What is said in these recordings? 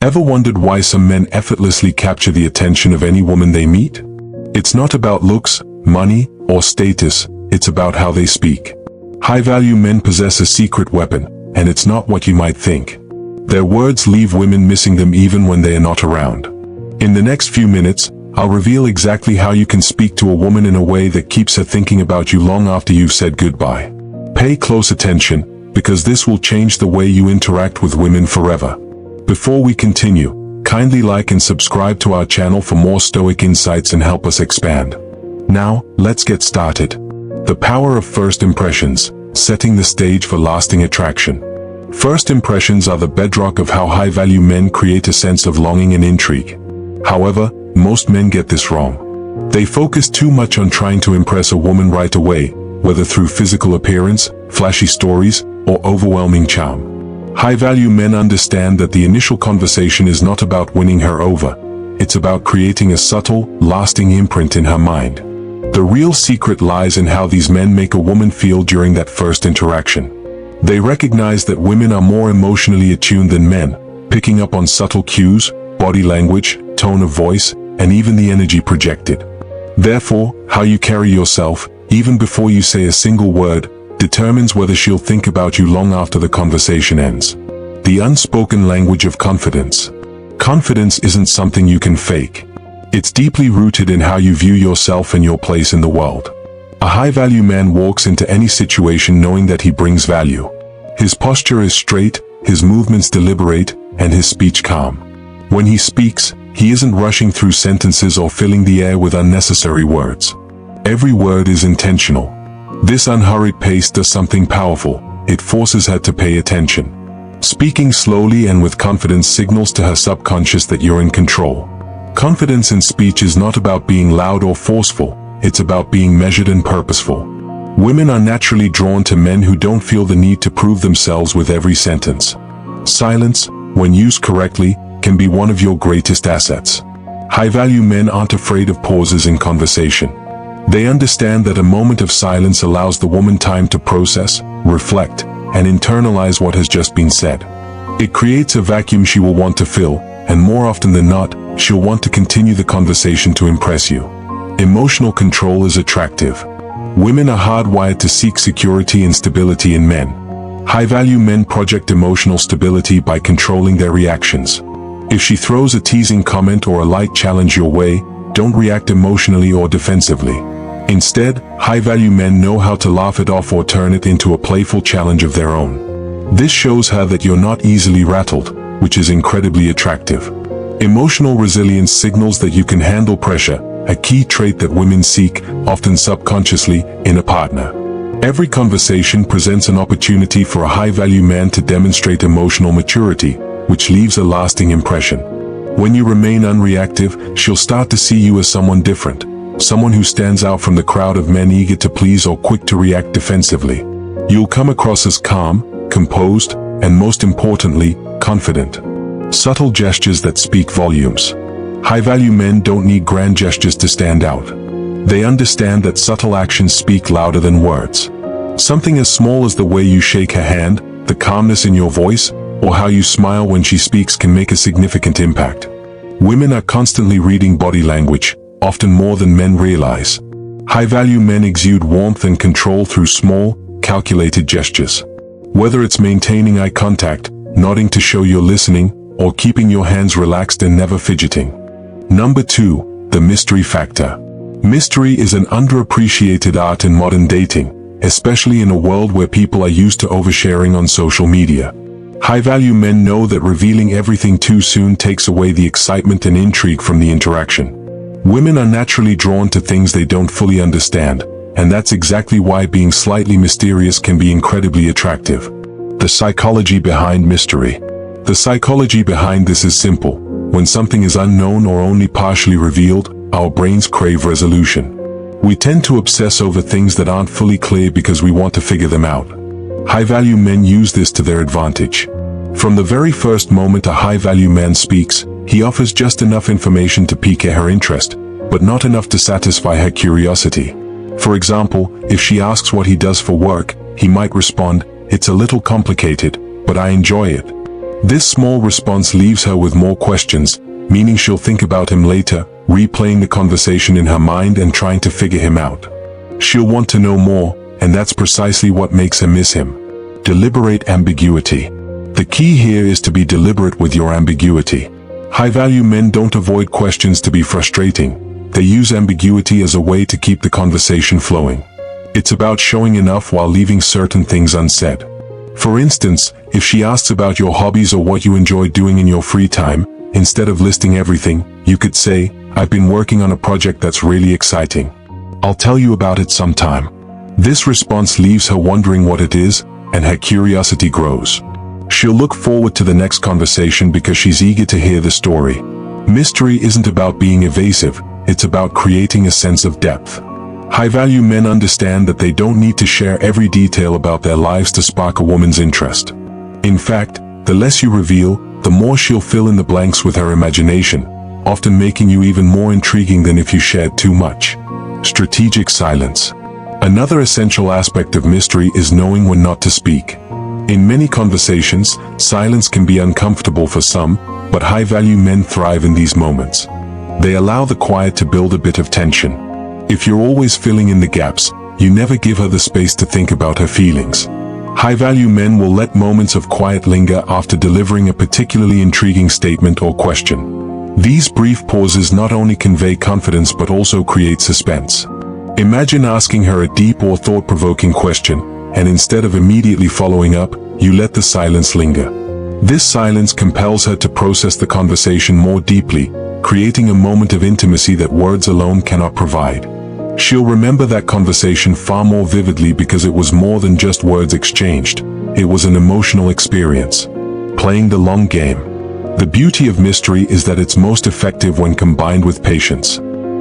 Ever wondered why some men effortlessly capture the attention of any woman they meet? It's not about looks, money, or status, it's about how they speak. High-value men possess a secret weapon, and it's not what you might think. Their words leave women missing them even when they are not around. In the next few minutes, I'll reveal exactly how you can speak to a woman in a way that keeps her thinking about you long after you've said goodbye. Pay close attention, because this will change the way you interact with women forever. Before we continue, kindly like and subscribe to our channel for more Stoic insights and help us expand. Now, let's get started. The power of first impressions, setting the stage for lasting attraction. First impressions are the bedrock of how high-value men create a sense of longing and intrigue. However, most men get this wrong. They focus too much on trying to impress a woman right away, whether through physical appearance, flashy stories, or overwhelming charm. High-value men understand that the initial conversation is not about winning her over. It's about creating a subtle, lasting imprint in her mind. The real secret lies in how these men make a woman feel during that first interaction. They recognize that women are more emotionally attuned than men, picking up on subtle cues, body language, tone of voice, and even the energy projected. Therefore, how you carry yourself, even before you say a single word, determines whether she'll think about you long after the conversation ends. The unspoken language of confidence. Confidence isn't something you can fake. It's deeply rooted in how you view yourself and your place in the world. A high-value man walks into any situation knowing that he brings value. His posture is straight, his movements deliberate, and his speech calm. When he speaks, he isn't rushing through sentences or filling the air with unnecessary words. Every word is intentional. This unhurried pace does something powerful. It forces her to pay attention. Speaking slowly and with confidence signals to her subconscious that you're in control. Confidence in speech is not about being loud or forceful, it's about being measured and purposeful. Women are naturally drawn to men who don't feel the need to prove themselves with every sentence. Silence, when used correctly, can be one of your greatest assets. High-value men aren't afraid of pauses in conversation. They understand that a moment of silence allows the woman time to process, reflect, and internalize what has just been said. It creates a vacuum she will want to fill, and more often than not, she'll want to continue the conversation to impress you. Emotional control is attractive. Women are hardwired to seek security and stability in men. High-value men project emotional stability by controlling their reactions. If she throws a teasing comment or a light challenge your way, don't react emotionally or defensively. Instead, high-value men know how to laugh it off or turn it into a playful challenge of their own. This shows her that you're not easily rattled, which is incredibly attractive. Emotional resilience signals that you can handle pressure, a key trait that women seek, often subconsciously, in a partner. Every conversation presents an opportunity for a high-value man to demonstrate emotional maturity, which leaves a lasting impression. When you remain unreactive, she'll start to see you as someone different. Someone who stands out from the crowd of men eager to please or quick to react defensively. You'll come across as calm, composed, and most importantly, confident. Subtle gestures that speak volumes. High-value men don't need grand gestures to stand out. They understand that subtle actions speak louder than words. Something as small as the way you shake her hand, the calmness in your voice, or how you smile when she speaks can make a significant impact. Women are constantly reading body language, often more than men realize. High-value men exude warmth and control through small, calculated gestures. Whether it's maintaining eye contact, nodding to show you're listening, or keeping your hands relaxed and never fidgeting. Number 2, the mystery factor. Mystery is an underappreciated art in modern dating, especially in a world where people are used to oversharing on social media. High-value men know that revealing everything too soon takes away the excitement and intrigue from the interaction. Women are naturally drawn to things they don't fully understand, and that's exactly why being slightly mysterious can be incredibly attractive. The psychology behind mystery. The psychology behind this is simple. When something is unknown or only partially revealed, our brains crave resolution. We tend to obsess over things that aren't fully clear because we want to figure them out. High-value men use this to their advantage. From the very first moment a high-value man speaks, he offers just enough information to pique her interest, but not enough to satisfy her curiosity. For example, if she asks what he does for work, he might respond, "It's a little complicated, but I enjoy it." This small response leaves her with more questions, meaning she'll think about him later, replaying the conversation in her mind and trying to figure him out. She'll want to know more, and that's precisely what makes her miss him. Deliberate ambiguity. The key here is to be deliberate with your ambiguity. High-value men don't avoid questions to be frustrating. They use ambiguity as a way to keep the conversation flowing. It's about showing enough while leaving certain things unsaid. For instance, if she asks about your hobbies or what you enjoy doing in your free time, instead of listing everything, you could say, "I've been working on a project that's really exciting. I'll tell you about it sometime." This response leaves her wondering what it is, and her curiosity grows. She'll look forward to the next conversation because she's eager to hear the story. Mystery isn't about being evasive, it's about creating a sense of depth. High-value men understand that they don't need to share every detail about their lives to spark a woman's interest. In fact, the less you reveal, the more she'll fill in the blanks with her imagination, often making you even more intriguing than if you shared too much. Strategic silence. Another essential aspect of mystery is knowing when not to speak. In many conversations, silence can be uncomfortable for some, but high-value men thrive in these moments. They allow the quiet to build a bit of tension. If you're always filling in the gaps, you never give her the space to think about her feelings. High-value men will let moments of quiet linger after delivering a particularly intriguing statement or question. These brief pauses not only convey confidence but also create suspense. Imagine asking her a deep or thought-provoking question, and instead of immediately following up, you let the silence linger. This silence compels her to process the conversation more deeply, creating a moment of intimacy that words alone cannot provide. She'll remember that conversation far more vividly because it was more than just words exchanged. It was an emotional experience. Playing the long game. The beauty of mystery is that it's most effective when combined with patience.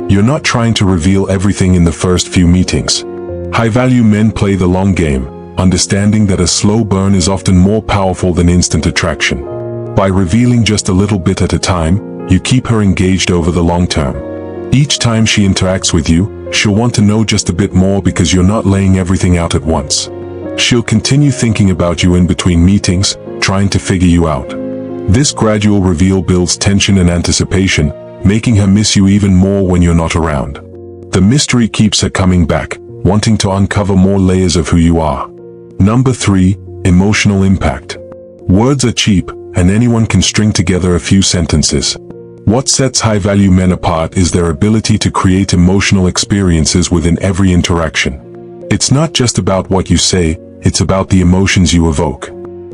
You're not trying to reveal everything in the first few meetings. High-value men play the long game, understanding that a slow burn is often more powerful than instant attraction. By revealing just a little bit at a time, you keep her engaged over the long term. Each time she interacts with you, she'll want to know just a bit more because you're not laying everything out at once. She'll continue thinking about you in between meetings, trying to figure you out. This gradual reveal builds tension and anticipation, making her miss you even more when you're not around. The mystery keeps her coming back, wanting to uncover more layers of who you are. Number 3, emotional impact. Words are cheap, and anyone can string together a few sentences. What sets high-value men apart is their ability to create emotional experiences within every interaction. It's not just about what you say, it's about the emotions you evoke.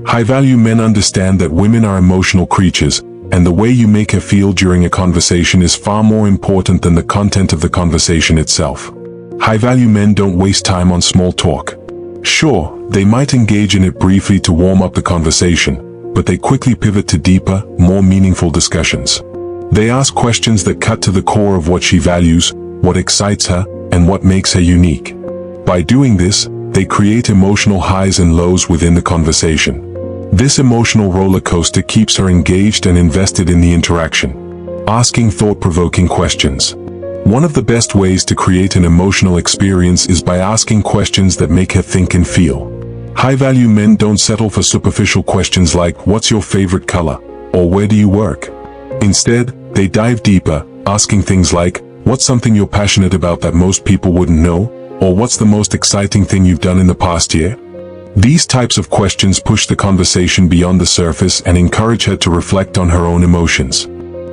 High-value men understand that women are emotional creatures, and the way you make her feel during a conversation is far more important than the content of the conversation itself. High-value men don't waste time on small talk. Sure, they might engage in it briefly to warm up the conversation, but they quickly pivot to deeper, more meaningful discussions. They ask questions that cut to the core of what she values, what excites her, and what makes her unique. By doing this, they create emotional highs and lows within the conversation. This emotional roller coaster keeps her engaged and invested in the interaction. Asking thought-provoking questions. One of the best ways to create an emotional experience is by asking questions that make her think and feel. High-value men don't settle for superficial questions like, "What's your favorite color?" or "Where do you work?" Instead, they dive deeper, asking things like, "What's something you're passionate about that most people wouldn't know?" or "What's the most exciting thing you've done in the past year?" These types of questions push the conversation beyond the surface and encourage her to reflect on her own emotions.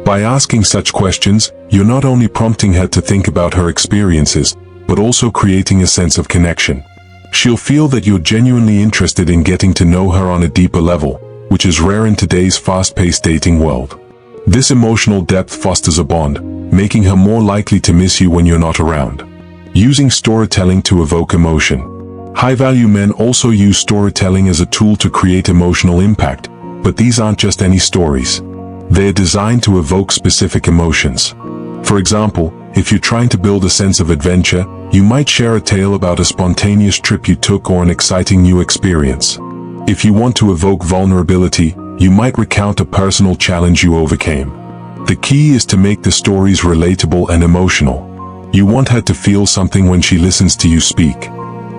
By asking such questions, you're not only prompting her to think about her experiences, but also creating a sense of connection. She'll feel that you're genuinely interested in getting to know her on a deeper level, which is rare in today's fast-paced dating world. This emotional depth fosters a bond, making her more likely to miss you when you're not around. Using storytelling to evoke emotion. High-value men also use storytelling as a tool to create emotional impact, but these aren't just any stories. They're designed to evoke specific emotions. For example, if you're trying to build a sense of adventure, you might share a tale about a spontaneous trip you took or an exciting new experience. If you want to evoke vulnerability, you might recount a personal challenge you overcame. The key is to make the stories relatable and emotional. You want her to feel something when she listens to you speak.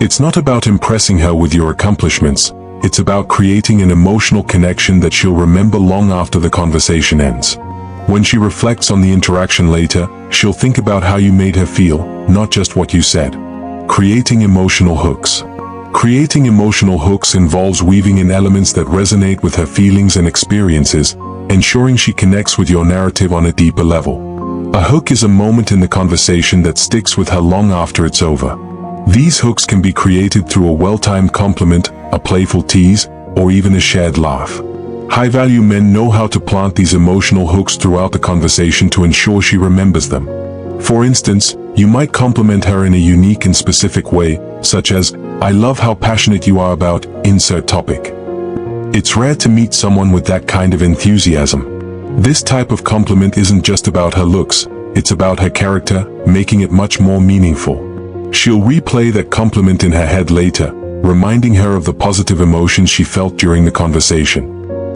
It's not about impressing her with your accomplishments, it's about creating an emotional connection that she'll remember long after the conversation ends. When she reflects on the interaction later, she'll think about how you made her feel, not just what you said. Creating emotional hooks. Creating emotional hooks involves weaving in elements that resonate with her feelings and experiences, ensuring she connects with your narrative on a deeper level. A hook is a moment in the conversation that sticks with her long after it's over. These hooks can be created through a well-timed compliment, a playful tease, or even a shared laugh. High-value men know how to plant these emotional hooks throughout the conversation to ensure she remembers them. For instance, you might compliment her in a unique and specific way, such as, "I love how passionate you are about insert topic." It's rare to meet someone with that kind of enthusiasm. This type of compliment isn't just about her looks, it's about her character, making it much more meaningful. She'll replay that compliment in her head later, reminding her of the positive emotions she felt during the conversation.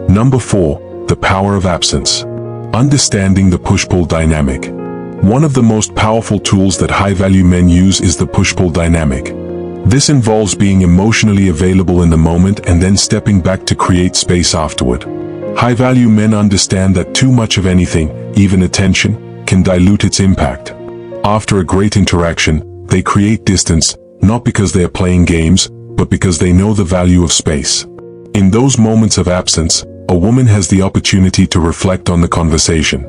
Number 4, the power of absence. Understanding the push-pull dynamic. One of the most powerful tools that high-value men use is the push-pull dynamic. This involves being emotionally available in the moment and then stepping back to create space afterward. High-value men understand that too much of anything, even attention, can dilute its impact. After a great interaction, they create distance, not because they are playing games, but because they know the value of space. In those moments of absence, a woman has the opportunity to reflect on the conversation.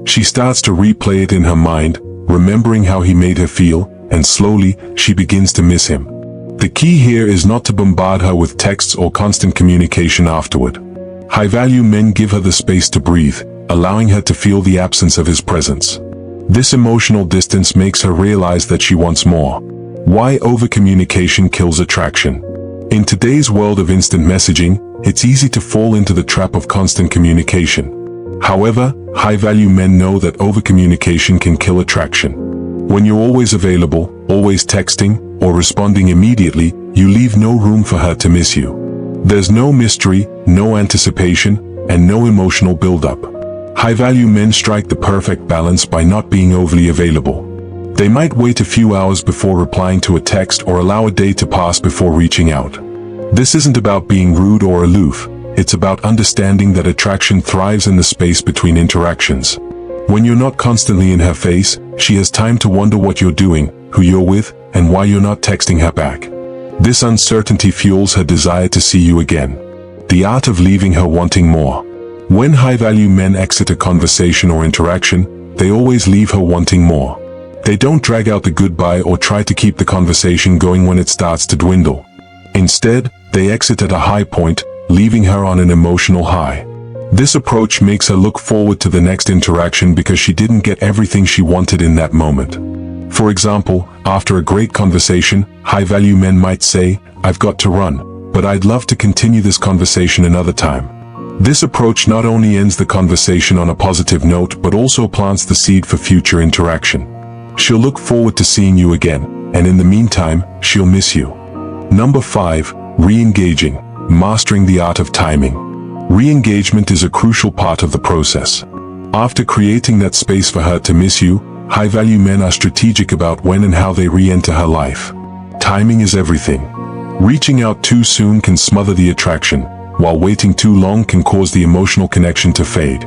She starts to replay it in her mind, remembering how he made her feel, and slowly, she begins to miss him. The key here is not to bombard her with texts or constant communication afterward. High-value men give her the space to breathe, allowing her to feel the absence of his presence. This emotional distance makes her realize that she wants more. Why over-communication kills attraction. In today's world of instant messaging, it's easy to fall into the trap of constant communication. However, high-value men know that over-communication can kill attraction. When you're always available, always texting, or responding immediately, you leave no room for her to miss you. There's no mystery, no anticipation, and no emotional build-up. High-value men strike the perfect balance by not being overly available. They might wait a few hours before replying to a text or allow a day to pass before reaching out. This isn't about being rude or aloof, it's about understanding that attraction thrives in the space between interactions. When you're not constantly in her face, she has time to wonder what you're doing, who you're with, and why you're not texting her back. This uncertainty fuels her desire to see you again. The art of leaving her wanting more. When high-value men exit a conversation or interaction, they always leave her wanting more. They don't drag out the goodbye or try to keep the conversation going when it starts to dwindle. Instead, they exit at a high point, leaving her on an emotional high. This approach makes her look forward to the next interaction because she didn't get everything she wanted in that moment. For example, after a great conversation, high-value men might say, "I've got to run, but I'd love to continue this conversation another time." This approach not only ends the conversation on a positive note but also plants the seed for future interaction. She'll look forward to seeing you again, and in the meantime, she'll miss you. Number 5, re-engaging, mastering the art of timing. Re-engagement is a crucial part of the process. After creating that space for her to miss you, high-value men are strategic about when and how they re-enter her life. Timing is everything. Reaching out too soon can smother the attraction, while waiting too long can cause the emotional connection to fade.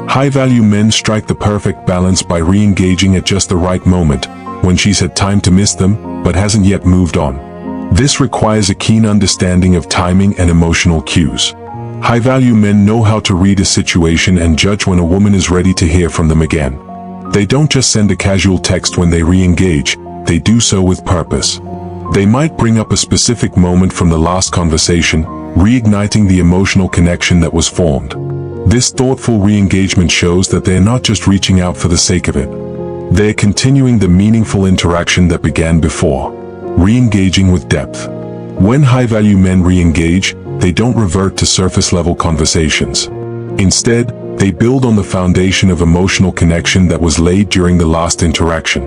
High-value men strike the perfect balance by re-engaging at just the right moment, when she's had time to miss them, but hasn't yet moved on. This requires a keen understanding of timing and emotional cues. High-value men know how to read a situation and judge when a woman is ready to hear from them again. They don't just send a casual text when they re-engage, they do so with purpose. They might bring up a specific moment from the last conversation, reigniting the emotional connection that was formed. This thoughtful re-engagement shows that they're not just reaching out for the sake of it. They're continuing the meaningful interaction that began before. Re-engaging with depth. When high-value men re-engage, they don't revert to surface-level conversations. Instead, they build on the foundation of emotional connection that was laid during the last interaction.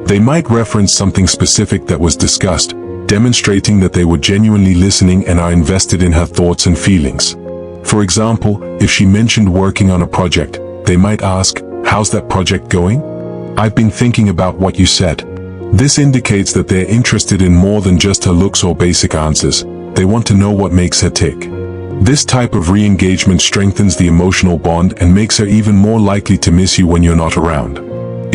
They might reference something specific that was discussed, demonstrating that they were genuinely listening and are invested in her thoughts and feelings. For example, if she mentioned working on a project, they might ask, "How's that project going? I've been thinking about what you said." This indicates that they're interested in more than just her looks or basic answers. They want to know what makes her tick. This type of re-engagement strengthens the emotional bond and makes her even more likely to miss you when you're not around.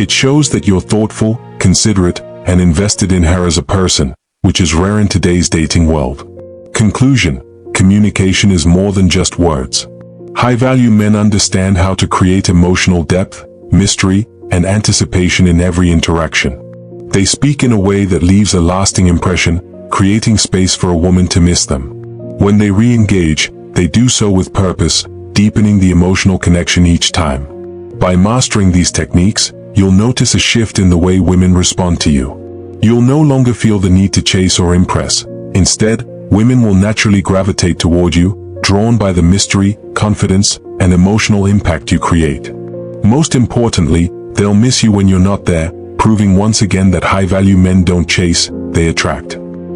It shows that you're thoughtful, considerate, and invested in her as a person, which is rare in today's dating world. Conclusion: communication is more than just words. High-value men understand how to create emotional depth, mystery, and anticipation in every interaction. They speak in a way that leaves a lasting impression, creating space for a woman to miss them. When they re-engage, they do so with purpose, deepening the emotional connection each time. By mastering these techniques, you'll notice a shift in the way women respond to you. You'll no longer feel the need to chase or impress. Instead, women will naturally gravitate toward you, drawn by the mystery, confidence, and emotional impact you create. Most importantly, they'll miss you when you're not there, proving once again that high-value men don't chase, they attract.